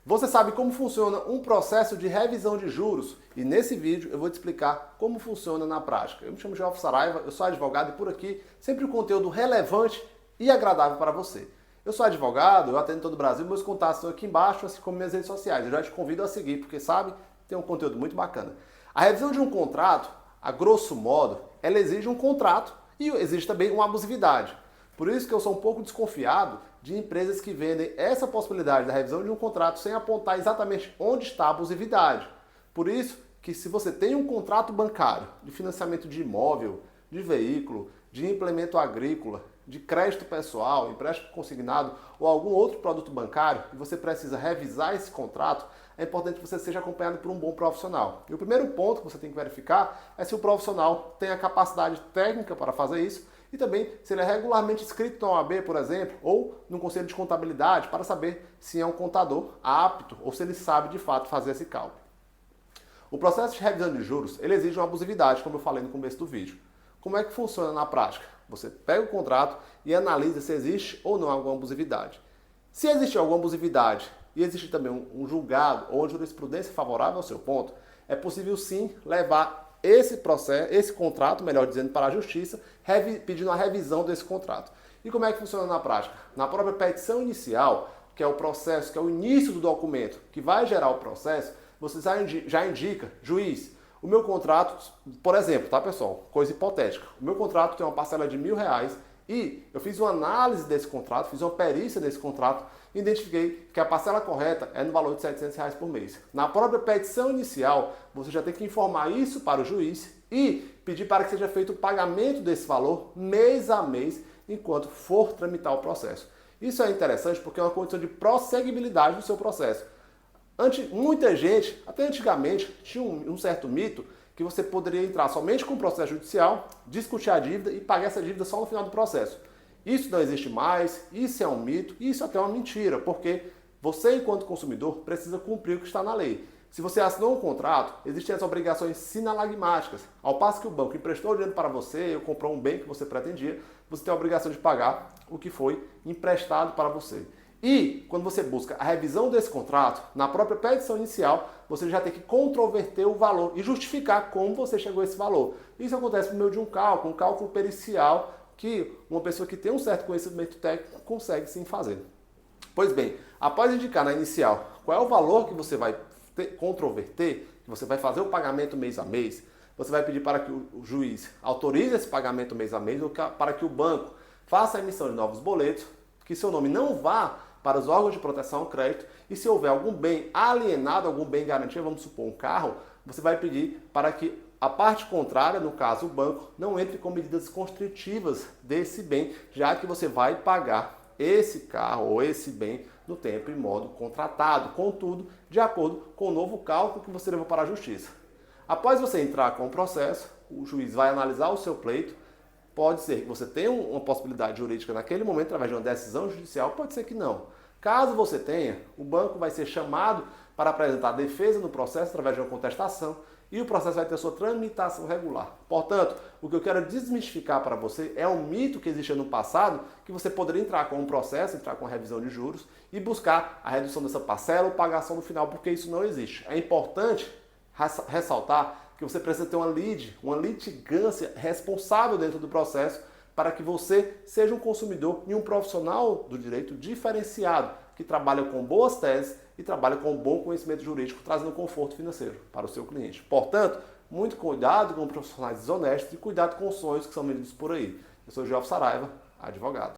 Você sabe como funciona um processo de revisão de juros? E nesse vídeo eu vou te explicar como funciona na prática. Eu me chamo Geoff Saraiva, eu sou advogado e por aqui sempre um conteúdo relevante e agradável para você. Eu sou advogado, eu atendo todo o Brasil, meus contatos estão aqui embaixo, assim como minhas redes sociais. Eu já te convido a seguir, porque sabe, tem um conteúdo muito bacana. A revisão de um contrato, a grosso modo, ela exige um contrato e exige também uma abusividade. Por isso que eu sou um pouco desconfiado de empresas que vendem essa possibilidade da revisão de um contrato sem apontar exatamente onde está a abusividade. Por isso que se você tem um contrato bancário de financiamento de imóvel, de veículo, de implemento agrícola, de crédito pessoal, empréstimo consignado ou algum outro produto bancário e você precisa revisar esse contrato, é importante que você seja acompanhado por um bom profissional. E o primeiro ponto que você tem que verificar é se o profissional tem a capacidade técnica para fazer isso e também se ele é regularmente inscrito na OAB, por exemplo, ou no Conselho de Contabilidade, para saber se é um contador apto ou se ele sabe de fato fazer esse cálculo. O processo de revisão de juros, ele exige uma abusividade, como eu falei no começo do vídeo. Como é que funciona na prática? Você pega o contrato e analisa se existe ou não alguma abusividade. Se existe alguma abusividade e existe também um julgado ou uma jurisprudência favorável ao seu ponto, é possível sim levar esse processo, esse contrato, melhor dizendo, para a justiça, pedindo a revisão desse contrato. E como é que funciona na prática? Na própria petição inicial, que é o processo, que é o início do documento que vai gerar o processo, você já indica, juiz, o meu contrato, por exemplo, tá pessoal, coisa hipotética, o meu contrato tem uma parcela de R$1.000 e eu fiz uma análise desse contrato, fiz uma perícia desse contrato e identifiquei que a parcela correta é no valor de R$700 por mês. Na própria petição inicial, você já tem que informar isso para o juiz e pedir para que seja feito o pagamento desse valor mês a mês enquanto for tramitar o processo. Isso é interessante porque é uma condição de prosseguibilidade do seu processo. Muita gente, até antigamente, tinha um certo mito que você poderia entrar somente com o processo judicial, discutir a dívida e pagar essa dívida só no final do processo. Isso não existe mais, isso é um mito, isso até é uma mentira, porque você, enquanto consumidor, precisa cumprir o que está na lei. Se você assinou um contrato, existem as obrigações sinalagmáticas. Ao passo que o banco emprestou o dinheiro para você ou comprou um bem que você pretendia, você tem a obrigação de pagar o que foi emprestado para você. E, quando você busca a revisão desse contrato, na própria petição inicial, você já tem que controverter o valor e justificar como você chegou a esse valor. Isso acontece por meio de um cálculo pericial, que uma pessoa que tem um certo conhecimento técnico consegue sim fazer. Pois bem, após indicar na inicial qual é o valor que você vai controverter, que você vai fazer o pagamento mês a mês, você vai pedir para que o juiz autorize esse pagamento mês a mês ou para que o banco faça a emissão de novos boletos, que seu nome não vá para os órgãos de proteção ao crédito e se houver algum bem alienado, algum bem garantido, vamos supor um carro, você vai pedir para que a parte contrária, no caso o banco, não entre com medidas constritivas desse bem, já que você vai pagar esse carro ou esse bem no tempo e modo contratado, contudo, de acordo com o novo cálculo que você levou para a justiça. Após você entrar com o processo, o juiz vai analisar o seu pleito. Pode ser que você tenha uma possibilidade jurídica naquele momento, através de uma decisão judicial, pode ser que não. Caso você tenha, o banco vai ser chamado para apresentar defesa no processo através de uma contestação e o processo vai ter sua tramitação regular. Portanto, o que eu quero desmistificar para você é um mito que existia no passado, que você poderia entrar com um processo, entrar com a revisão de juros e buscar a redução dessa parcela ou pagação no final, porque isso não existe. É importante ressaltar que você precisa ter uma litigância responsável dentro do processo para que você seja um consumidor e um profissional do direito diferenciado, que trabalha com boas teses e trabalha com bom conhecimento jurídico, trazendo conforto financeiro para o seu cliente. Portanto, muito cuidado com profissionais desonestos e cuidado com os sonhos que são vendidos por aí. Eu sou Geoff Saraiva, advogado.